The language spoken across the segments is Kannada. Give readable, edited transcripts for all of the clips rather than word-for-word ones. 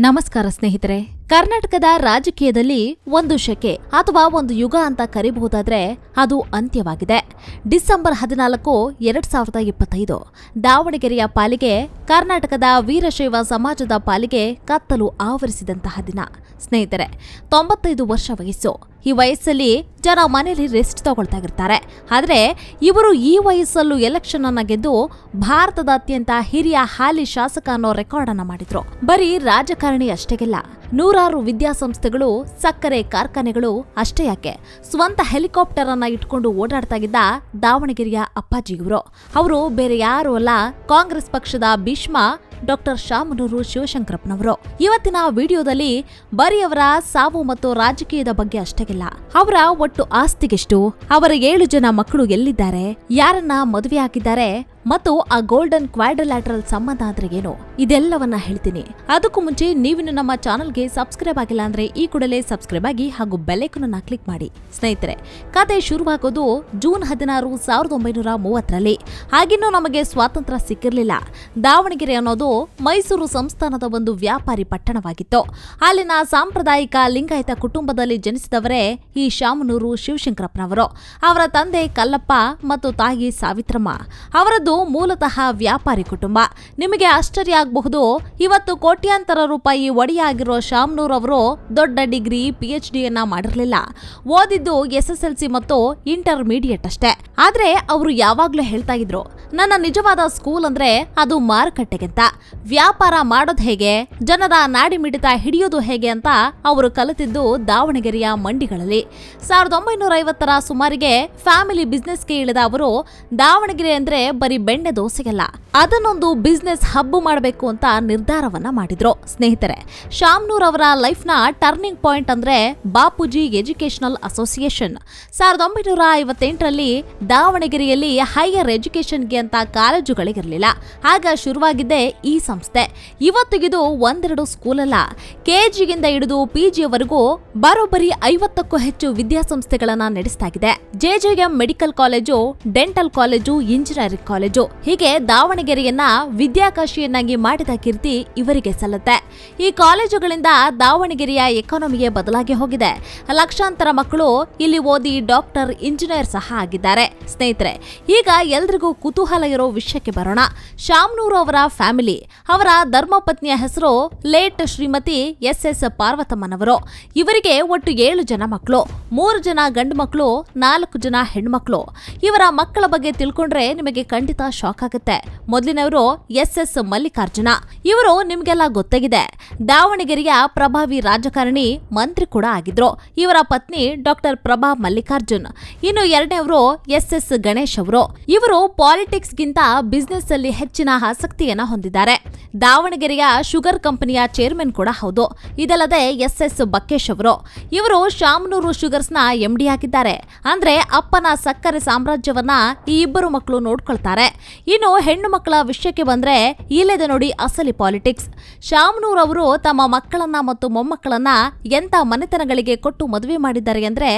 ನಮಸ್ಕಾರ ಸ್ನೇಹಿತರೆ. ಕರ್ನಾಟಕದ ರಾಜಕೀಯದಲ್ಲಿ ಒಂದು ಶಕೆ ಅಥವಾ ಒಂದು ಯುಗ ಅಂತ ಕರೀಬಹುದಾದ್ರೆ ಅದು ಅಂತ್ಯವಾಗಿದೆ. ಡಿಸೆಂಬರ್ 14, 2025 ದಾವಣಗೆರೆಯ ಪಾಲಿಗೆ, ಕರ್ನಾಟಕದ ವೀರಶೈವ ಸಮಾಜದ ಪಾಲಿಗೆ ಕತ್ತಲು ಆವರಿಸಿದಂತಹ ದಿನ. ಸ್ನೇಹಿತರೆ, 95 ವರ್ಷ ವಯಸ್ಸು. ಈ ವಯಸ್ಸಲ್ಲಿ ಜನ ಮನೆಯಲ್ಲಿ ರೆಸ್ಟ್ ತಗೊಳ್ತಾ ಇರ್ತಾರೆ. ಆದ್ರೆ ಇವರು ಈ ವಯಸ್ಸಲ್ಲೂ ಎಲೆಕ್ಷನ್ ಅನ್ನ ಗೆದ್ದು ಭಾರತದ ಅತ್ಯಂತ ಹಿರಿಯ ಹಾಲಿ ಶಾಸಕ ಅನ್ನೋ ರೆಕಾರ್ಡ್ ಅನ್ನ ಮಾಡಿದ್ರು. ಬರೀ ರಾಜಕಾರಣಿ ಅಷ್ಟೇಗಿಲ್ಲ, ನೂರಾರು ವಿದ್ಯಾಸಂಸ್ಥೆಗಳು, ಸಕ್ಕರೆ ಕಾರ್ಖಾನೆಗಳು ಅಷ್ಟೇ ಯಾಕೆ, ಸ್ವಂತ ಹೆಲಿಕಾಪ್ಟರ್ ಅನ್ನ ಇಟ್ಕೊಂಡು ಓಡಾಡ್ತಾ ಇದ್ದ ದಾವಣಗೆರೆಯ ಅಪ್ಪಾಜಿಯವರು. ಅವರು ಬೇರೆ ಯಾರು ಅಲ್ಲ, ಕಾಂಗ್ರೆಸ್ ಪಕ್ಷದ ಭೀಷ್ಮ ಡಾಕ್ಟರ್ ಶಾಮನೂರು ಶಿವಶಂಕರಪ್ಪನವರು. ಇವತ್ತಿನ ವಿಡಿಯೋದಲ್ಲಿ ಬರೀ ಅವರ ಸಾವು ಮತ್ತು ರಾಜಕೀಯದ ಬಗ್ಗೆ ಅಷ್ಟೇಗಿಲ್ಲ, ಅವರ ಒಟ್ಟು ಆಸ್ತಿಗೆಷ್ಟು, ಅವರ 7 ಜನ ಮಕ್ಕಳು ಎಲ್ಲಿದ್ದಾರೆ, ಯಾರನ್ನ ಮದುವೆ ಆಗಿದ್ದಾರೆ ಮತ್ತು ಆ ಗೋಲ್ಡನ್ ಕ್ವಾಡ್ರಿಲ್ಯಾಟರಲ್ ಸಂಬಂಧ ಅಂದ್ರೆ ಏನು, ಇದೆಲ್ಲವನ್ನ ಹೇಳ್ತೀನಿ. ಅದಕ್ಕೂ ಮುಂಚೆ ನೀವಿನ್ನು ನಮ್ಮ ಚಾನೆಲ್ಗೆ ಸಬ್ಸ್ಕ್ರೈಬ್ ಆಗಿಲ್ಲ ಅಂದ್ರೆ ಈ ಕೂಡಲೇ ಸಬ್ಸ್ಕ್ರೈಬ್ ಆಗಿ ಹಾಗೂ ಬೆಲ್ ಐಕಾನ್ ಅನ್ನು ಕ್ಲಿಕ್ ಮಾಡಿ. ಸ್ನೇಹಿತರೆ, ಕತೆ ಶುರುವಾಗೋದು ಜೂನ್ 16, 1930ರಲ್ಲಿ. ಆಗಿನ್ನೂ ನಮಗೆ ಸ್ವಾತಂತ್ರ್ಯ ಸಿಕ್ಕಿರಲಿಲ್ಲ. ದಾವಣಗೆರೆ ಅನ್ನೋದು ಮೈಸೂರು ಸಂಸ್ಥಾನದ ಒಂದು ವ್ಯಾಪಾರಿ ಪಟ್ಟಣವಾಗಿತ್ತು. ಅಲ್ಲಿನ ಸಾಂಪ್ರದಾಯಿಕ ಲಿಂಗಾಯತ ಕುಟುಂಬದಲ್ಲಿ ಜನಿಸಿದವರೇ ಈ ಶಾಮನೂರು ಶಿವಶಂಕರಪ್ಪನವರು. ಅವರ ತಂದೆ ಕಲ್ಲಪ್ಪ ಮತ್ತು ತಾಯಿ ಸಾವಿತ್ರಮ್ಮ. ಅವರದ್ದು ಮೂಲತಃ ವ್ಯಾಪಾರಿ ಕುಟುಂಬ. ನಿಮಗೆ ಆಶ್ಚರ್ಯ ಆಗಬಹುದು, ಇವತ್ತು ಕೋಟ್ಯಾಂತರ ರೂಪಾಯಿ ಒಡೆಯಾಗಿರೋ ಶಾಮನೂರ್ ಅವರು ದೊಡ್ಡ ಡಿಗ್ರಿ, PhD ಮಾಡಿರಲಿಲ್ಲ. ಓದಿದ್ದು SSLC ಮತ್ತು ಇಂಟರ್ಮೀಡಿಯೇಟ್ ಅಷ್ಟೇ. ಆದ್ರೆ ಅವರು ಯಾವಾಗ್ಲೂ ಹೇಳ್ತಾ ಇದ್ರು, ನನ್ನ ನಿಜವಾದ ಸ್ಕೂಲ್ ಅಂದ್ರೆ ಅದು ಮಾರುಕಟ್ಟೆಗೆಂತ. ವ್ಯಾಪಾರ ಮಾಡೋದು ಹೇಗೆ, ಜನರ ನಾಡಿ ಮಿಡಿತ ಹಿಡಿಯೋದು ಹೇಗೆ ಅಂತ ಅವರು ಕಲಿತಿದ್ದು ದಾವಣಗೆರೆಯ ಮಂಡಿಗಳಲ್ಲಿ. 1950ರ ಸುಮಾರಿಗೆ ಫ್ಯಾಮಿಲಿ ಬಿಸ್ನೆಸ್ಗೆ ಇಳಿದ ಅವರು ದಾವಣಗೆರೆ ಅಂದ್ರೆ ಬರೀ ಬೆಣ್ಣೆ ದೋಸೆಯಲ್ಲ, ಅದನ್ನೊಂದು ಬಿಸ್ನೆಸ್ ಹಬ್ ಮಾಡಬೇಕು ಅಂತ ನಿರ್ಧಾರವನ್ನ ಮಾಡಿದ್ರು. ಸ್ನೇಹಿತರೆ, ಶಾಮನೂರ್ ಅವರ ಲೈಫ್ ನ ಟರ್ನಿಂಗ್ ಪಾಯಿಂಟ್ ಅಂದ್ರೆ ಬಾಪೂಜಿ ಎಜುಕೇಶನಲ್ ಅಸೋಸಿಯೇಷನ್. 1958ರಲ್ಲಿ ದಾವಣಗೆರೆಯಲ್ಲಿ ಹೈಯರ್ ಎಜುಕೇಶನ್ಗೆ ಅಂತ ಕಾಲೇಜುಗಳಿಗಿರಲಿಲ್ಲ. ಆಗ ಶುರುವಾಗಿದ್ದೆ ಈ ಸಂಸ್ಥೆ. ಇವತ್ತಿಗಿದು ಒಂದೆರಡು ಸ್ಕೂಲ್ ಅಲ್ಲ, KGಯಿಂದ ಹಿಡಿದು PGವರೆಗೂ ಬರೋಬ್ಬರಿ 50ಕ್ಕೂ ಹೆಚ್ಚು ವಿದ್ಯಾಸಂಸ್ಥೆಗಳನ್ನ ನಡೆಸ್ತಾಗಿದೆ. JJM medical college, dental college, engineering college, ಹೀಗೆ ದಾವಣಗೆರೆಯನ್ನ ವಿದ್ಯಾಕಾಶಿಯನ್ನಾಗಿ ಮಾಡಿದ ಕೀರ್ತಿ ಇವರಿಗೆ ಸಲ್ಲುತ್ತೆ. ಈ ಕಾಲೇಜುಗಳಿಂದ ದಾವಣಗೆರೆಯ ಎಕಾನಮಿಯೇ ಬದಲಾಗಿ ಹೋಗಿದೆ. ಲಕ್ಷಾಂತರ ಮಕ್ಕಳು ಇಲ್ಲಿ ಓದಿ ಡಾಕ್ಟರ್, ಇಂಜಿನಿಯರ್ ಸಹ ಆಗಿದ್ದಾರೆ. ಸ್ನೇಹಿತರೆ, ಈಗ ಎಲ್ರಿಗೂ ಕುತೂಹಲ ಇರೋ ವಿಷಯಕ್ಕೆ ಬರೋಣ. ಶಾಮನೂರು ಅವರ ಫ್ಯಾಮಿಲಿ. ಅವರ ಧರ್ಮಪತ್ನಿಯ ಹೆಸರು ಲೇಟ್ ಶ್ರೀಮತಿ SS ಪಾರ್ವತಮ್ಮನವರು. ಇವರಿಗೆ ಒಟ್ಟು 7 ಜನ ಮಕ್ಕಳು, 3 ಜನ ಗಂಡು ಮಕ್ಕಳು, 4 ಜನ ಹೆಣ್ಮಕ್ಳು. ಇವರ ಮಕ್ಕಳ ಬಗ್ಗೆ ತಿಳ್ಕೊಂಡ್ರೆ ನಿಮಗೆ ಖಂಡಿತ ಶಾಕ್ ಆಗುತ್ತೆ. ಮೊದಲಿನವರು SS ಮಲ್ಲಿಕಾರ್ಜುನ. ಇವರು ನಿಮ್ಗೆಲ್ಲ ಗೊತ್ತಾಗಿದೆ, ದಾವಣಗೆರೆಯ ಪ್ರಭಾವಿ ರಾಜಕಾರಣಿ, ಮಂತ್ರಿ ಕೂಡ ಆಗಿದ್ರು. ಇವರ ಪತ್ನಿ ಡಾಕ್ಟರ್ ಪ್ರಭಾ ಮಲ್ಲಿಕಾರ್ಜುನ್. ಇನ್ನು ಎರಡನೇವರು SS ಗಣೇಶ್ ಅವರು. ಇವರು ಪಾಲಿಟಿಕ್ಸ್ ಗಿಂತ ಬಿಸ್ನೆಸ್ ಅಲ್ಲಿ ಹೆಚ್ಚಿನ ಆಸಕ್ತಿಯನ್ನ ಹೊಂದಿದ್ದಾರೆ. ದಾವಣಗೆರೆಯ ಶುಗರ್ ಕಂಪನಿಯ ಚೇರ್ಮನ್ ಕೂಡ ಹೌದು. ಇದಲ್ಲದೆ SS ಬಕ್ಕೇಶ್ ಅವರು. ಇವರು ಶಾಮನೂರು ಶುಗರ್ಸ್ ನ MD ಆಗಿದ್ದಾರೆ. ಅಂದ್ರೆ ಅಪ್ಪನ ಸಕ್ಕರೆ ಸಾಮ್ರಾಜ್ಯವನ್ನ ಈ ಇಬ್ಬರು ಮಕ್ಕಳು ನೋಡ್ಕೊಳ್ತಾರೆ. ಇನ್ನು ಹೆಣ್ಣು ಮಕ್ಕಳ ವಿಷಯಕ್ಕೆ ಬಂದ್ರೆ ಇಲ್ಲಿದೆ ನೋಡಿ ಅಸಲಿ ಪಾಲಿಟಿಕ್ಸ್. ಶಾಮನೂರ್ ಅವರು ತಮ್ಮ ಮಕ್ಕಳನ್ನ ಮತ್ತು ಮೊಮ್ಮಕ್ಕಳನ್ನ ಎಂತ ಮನೆತನಗಳಿಗೆ ಕೊಟ್ಟು ಮದುವೆ ಮಾಡಿದ್ದಾರೆ ಅಂದ್ರೆ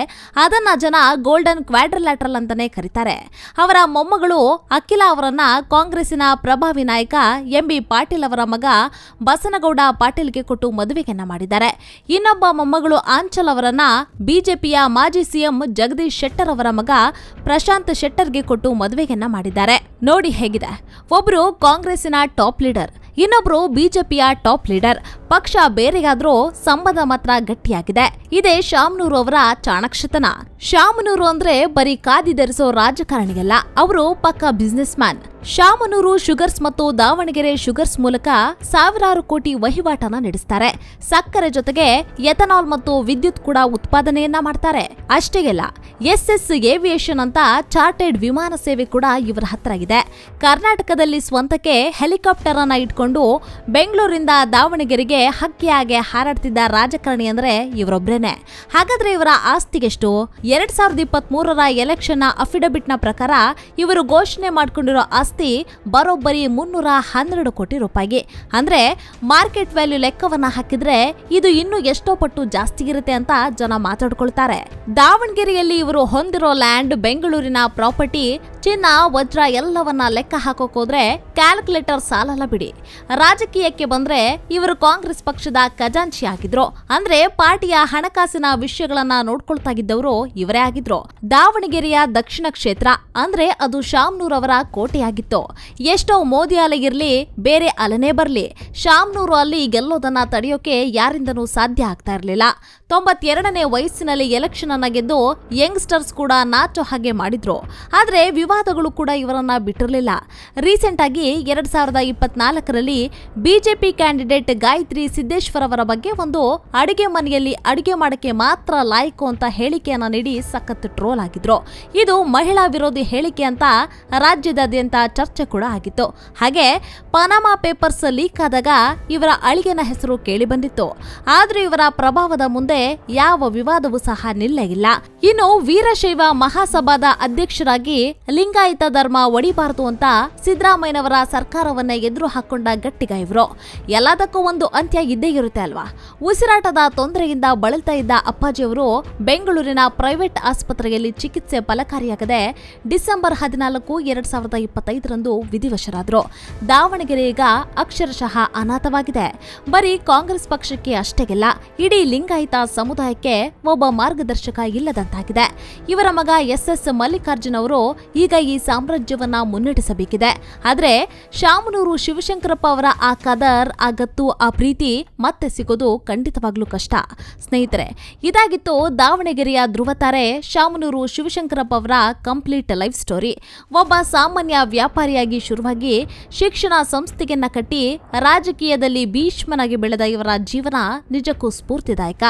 ಅದನ್ನ ಜನ ಗೋಲ್ಡನ್ ಕ್ವಾಡ್ರಿಲ್ಯಾಟರಲ್ ಅಂತಾನೆ ಕರೀತಾರೆ. ಅವರ ಮೊಮ್ಮಗಳು ಅಖಿಲ ಅವರನ್ನ ಕಾಂಗ್ರೆಸ್ಸಿನ ಪ್ರಭಾವಿ ನಾಯಕ MB ಪಾಟೀಲ್ ಅವರ ಮಗ ಬಸನಗೌಡ ಪಾಟೀಲ್ಗೆ ಕೊಟ್ಟು ಮದುವೆಯನ್ನ ಮಾಡಿದ್ದಾರೆ. ಇನ್ನೊಬ್ಬ ಮೊಮ್ಮಗಳು ಆಂಚಲ್ ಅವರನ್ನ BJPಯ ಮಾಜಿ CM ಜಗದೀಶ್ ಶೆಟ್ಟರ್ ಅವರ ಮಗ ಪ್ರಶಾಂತ್ ಶೆಟ್ಟರ್ಗೆ ಕೊಟ್ಟು ಮದುವೆಯನ್ನ ಮಾಡಿದ್ದಾರೆ. ನೋಡಿ ಹೇಗಿದೆ, ಒಬ್ರು ಕಾಂಗ್ರೆಸ್ಸಿನ ಟಾಪ್ ಲೀಡರ್, ಇನ್ನೊಬ್ರು BJPಯ ಟಾಪ್ ಲೀಡರ್. ಪಕ್ಷ ಬೇರೆಯಾದ್ರೂ ಸಂಬಂಧ ಮಾತ್ರ ಗಟ್ಟಿಯಾಗಿದೆ. ಇದೇ ಶಾಮನೂರು ಅವರ ಚಾಣಕ್ಷತನ. ಶಾಮನೂರು ಅಂದ್ರೆ ಬರೀ ಖಾದಿ ಧರಿಸೋ ರಾಜಕಾರಣಿಯಲ್ಲ, ಅವರು ಪಕ್ಕಾ ಬಿಸ್ನೆಸ್ ಮ್ಯಾನ್. ಶಾಮನೂರು ಶುಗರ್ಸ್ ಮತ್ತು ದಾವಣಗೆರೆ ಶುಗರ್ಸ್ ಮೂಲಕ ಸಾವಿರಾರು ಕೋಟಿ ವಹಿವಾಟನ ನಡೆಸ್ತಾರೆ. ಸಕ್ಕರೆ ಜೊತೆಗೆ ಎಥನಾಲ್ ಮತ್ತು ವಿದ್ಯುತ್ ಕೂಡ ಉತ್ಪಾದನೆಯನ್ನ ಮಾಡ್ತಾರೆ. ಅಷ್ಟೇ ಅಲ್ಲ, SS ಏವಿಯೇಷನ್ ಅಂತ ಚಾರ್ಟೆಡ್ ವಿಮಾನ ಸೇವೆ ಕೂಡ ಇವರ ಹತ್ರ ಇದೆ. ಕರ್ನಾಟಕದಲ್ಲಿ ಸ್ವಂತಕ್ಕೆ ಹೆಲಿಕಾಪ್ಟರ್ ಅನ್ನ ಇಟ್ಕೊಂಡು ಬೆಂಗಳೂರಿಂದ ದಾವಣಗೆರೆಗೆ ಹಕ್ಕಿಯಾಗೆ ಹಾರಾಡ್ತಿದ್ದ ರಾಜಕಾರಣಿ ಅಂದ್ರೆ ಇವರೊಬ್ರೇನೆ. ಹಾಗಾದ್ರೆ ಇವರ ಆಸ್ತಿಗೆಷ್ಟು? 2023ರ ಎಲೆಕ್ಷನ್ ಅಫಿಡವಿಟ್ ನ ಪ್ರಕಾರ ಇವರು ಘೋಷಣೆ ಮಾಡ್ಕೊಂಡಿರೋ ಆಸ್ತಿ ಬರೋಬ್ಬರಿ 312 ಕೋಟಿ ರೂಪಾಯಿಗೆ. ಅಂದ್ರೆ ಮಾರ್ಕೆಟ್ ವ್ಯಾಲ್ಯೂ ಲೆಕ್ಕವನ್ನ ಹಾಕಿದ್ರೆ ಇದು ಇನ್ನೂ ಎಷ್ಟೋ ಪಟ್ಟು ಜಾಸ್ತಿ ಇರುತ್ತೆ ಅಂತ ಜನ ಮಾತಾಡ್ಕೊಳ್ತಾರೆ. ದಾವಣಗೆರೆಯಲ್ಲಿ ಇವರು ಹೊಂದಿರೋ ಲ್ಯಾಂಡ್, ಬೆಂಗಳೂರಿನ ಪ್ರಾಪರ್ಟಿ ಚಿನ್ನ, ವಜ್ರ ಎಲ್ಲವನ್ನ ಲೆಕ್ಕ ಹಾಕೋಕೋದ್ರೆ ಕ್ಯಾಲ್ಕುಲೇಟರ್ ಸಾಲಲ್ಲ ಬಿಡಿ. ರಾಜಕೀಯಕ್ಕೆ ಬಂದ್ರೆ ಇವರು ಕಾಂಗ್ರೆಸ್ ಪಕ್ಷದ ಖಜಾಂಚಿ ಆಗಿದ್ರು. ಅಂದ್ರೆ ಪಾರ್ಟಿಯ ಹಣಕಾಸಿನ ವಿಷಯಗಳನ್ನ ನೋಡ್ಕೊಳ್ತಾ ಇದ್ದವರು ಇವರೇ ಆಗಿದ್ರು. ದಾವಣಗೆರೆಯ ದಕ್ಷಿಣ ಕ್ಷೇತ್ರ ಅಂದ್ರೆ ಅದು ಶಾಮನೂರ್ ಅವರ ಕೋಟೆಯಾಗಿತ್ತು. ಎಷ್ಟೋ ಮೋದಿ ಅಲೆ ಇರ್ಲಿ, ಬೇರೆ ಅಲೆನೇ ಬರ್ಲಿ, ಶಾಮನೂರು ಅಲ್ಲಿ ಗೆಲ್ಲೋದನ್ನ ತಡೆಯೋಕೆ ಯಾರಿಂದನೂ ಸಾಧ್ಯ ಆಗ್ತಾ ಇರಲಿಲ್ಲ. 92ನೇ ವಯಸ್ಸಿನಲ್ಲಿ ಎಲೆಕ್ಷನ್ ಅನ್ನ ಗೆದ್ದು ಯಂಗ್ಸ್ಟರ್ಸ್ ಕೂಡ ನಾಚೋ ಹಾಗೆ ಮಾಡಿದ್ರು. ಆದ್ರೆ ವಿವಾದಗಳು ಕೂಡ ಇವರನ್ನ ಬಿಟ್ಟಿರಲಿಲ್ಲ. ರೀಸೆಂಟ್ ಆಗಿ 2024ರಲ್ಲಿ ಬಿಜೆಪಿ ಕ್ಯಾಂಡಿಡೇಟ್ ಗಾಯತ್ರಿ ಸಿದ್ದೇಶ್ವರ್ ಅವರ ಬಗ್ಗೆ ಒಂದು ಅಡಿಗೆ ಮನೆಯಲ್ಲಿ ಅಡಿಗೆ ಮಾಡಕ್ಕೆ ಮಾತ್ರ ಲಾಯ್ಕು ಅಂತ ಹೇಳಿಕೆಯನ್ನ ನೀಡಿ ಸಖತ್ ಟ್ರೋಲ್ ಆಗಿದ್ರು. ಇದು ಮಹಿಳಾ ವಿರೋಧಿ ಹೇಳಿಕೆ ಅಂತ ರಾಜ್ಯದಾದ್ಯಂತ ಚರ್ಚೆ ಕೂಡ ಆಗಿತ್ತು. ಹಾಗೆ ಪನಾಮಾ ಪೇಪರ್ಸ್ ಲೀಕ್ ಆದಾಗ ಇವರ ಅಳಿಗನ ಹೆಸರು ಕೇಳಿ ಬಂದಿತ್ತು. ಆದ್ರೆ ಇವರ ಪ್ರಭಾವದ ಮುಂದೆ ಯಾವ ವಿವಾದವೂ ಸಹ ನಿಲ್ಲೇ ಇಲ್ಲ. ಇನ್ನು ವೀರಶೈವ ಮಹಾಸಭಾದ ಅಧ್ಯಕ್ಷರಾಗಿ ಲಿಂಗಾಯತ ಧರ್ಮ ಒಡಿಬಾರದು ಅಂತ ಸಿದ್ದರಾಮಯ್ಯನವರ ಸರ್ಕಾರವನ್ನ ಎದುರು ಹಾಕೊಂಡ ಗಟ್ಟಿಗ ಇವರು. ಎಲ್ಲದಕ್ಕೂ ಒಂದು ಅಂತ್ಯ ಇದ್ದೇ ಇರುತ್ತೆ ಅಲ್ವಾ. ಉಸಿರಾಟದ ತೊಂದರೆಯಿಂದ ಬಳಲ್ತಾ ಇದ್ದ ಅಪ್ಪಾಜಿಯವರು ಬೆಂಗಳೂರಿನ ಪ್ರೈವೇಟ್ ಆಸ್ಪತ್ರೆಯಲ್ಲಿ ಚಿಕಿತ್ಸೆ ಫಲಕಾರಿಯಾಗದೆ ಡಿಸೆಂಬರ್ 14, 2025ರಂದು ವಿಧಿವಶರಾದ್ರು. ದಾವಣಗೆರೆ ಈಗ ಅಕ್ಷರಶಃ ಅನಾಥವಾಗಿದೆ. ಬರೀ ಕಾಂಗ್ರೆಸ್ ಪಕ್ಷಕ್ಕೆ ಅಷ್ಟೇಗಿಲ್ಲ, ಇಡೀ ಲಿಂಗಾಯತ ಸಮುದಾಯಕ್ಕೆ ಒಬ್ಬ ಮಾರ್ಗದರ್ಶಕ ಇಲ್ಲದಂತಾಗಿದೆ. ಇವರ ಮಗ SS ಮಲ್ಲಿಕಾರ್ಜುನ್ ಅವರು ಈಗ ಈ ಸಾಮ್ರಾಜ್ಯವನ್ನ ಮುನ್ನಡೆಸಬೇಕಿದೆ. ಆದ್ರೆ ಶಾಮನೂರು ಶಿವಶಂಕರಪ್ಪ ಅವರ ಆ ಕದರ್, ಆ ಗತ್ತು, ಆ ಪ್ರೀತಿ ಮತ್ತೆ ಸಿಗೋದು ಖಂಡಿತವಾಗ್ಲೂ ಕಷ್ಟ. ಸ್ನೇಹಿತರೆ, ಇದಾಗಿತ್ತು ದಾವಣಗೆರೆಯ ಧ್ರುವತಾರೆ ಶಾಮನೂರು ಶಿವಶಂಕರಪ್ಪ ಅವರ ಕಂಪ್ಲೀಟ್ ಲೈಫ್ ಸ್ಟೋರಿ. ಒಬ್ಬ ಸಾಮಾನ್ಯ ವ್ಯಾಪಾರಿಯಾಗಿ ಶುರುವಾಗಿ ಶಿಕ್ಷಣ ಸಂಸ್ಥೆಯನ್ನ ಕಟ್ಟಿ ರಾಜಕೀಯದಲ್ಲಿ ಭೀಷ್ಮನಾಗಿ ಬೆಳೆದ ಇವರ ಜೀವನ ನಿಜಕ್ಕೂ ಸ್ಫೂರ್ತಿದಾಯಕ.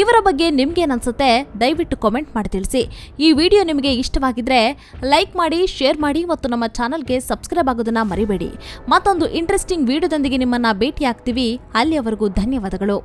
ಇವರ ಬಗ್ಗೆ ನಿಮ್ಗೇನನ್ಸುತ್ತೆ ದಯವಿಟ್ಟು ಕಾಮೆಂಟ್ ಮಾಡಿ ತಿಳಿಸಿ. ಈ ವಿಡಿಯೋ ನಿಮಗೆ ಇಷ್ಟವಾಗಿದ್ರೆ ಲೈಕ್ ಮಾಡಿ, ಶೇರ್ ಮಾಡಿ ಮತ್ತು ನಮ್ಮ ಚಾನಲ್ಗೆ ಸಬ್ಸ್ಕ್ರೈಬ್ ಆಗೋದನ್ನ ಮರಿಬೇಡಿ. ಮತ್ತೊಂದು ಇಂಟ್ರೆಸ್ಟಿಂಗ್ ವಿಡಿಯೋದೊಂದಿಗೆ ನಿಮ್ಮನ್ನ ಭೇಟಿ ಆಗ್ತೀವಿ. ಅಲ್ಲಿಯವರೆಗೂ ಧನ್ಯವಾದಗಳು.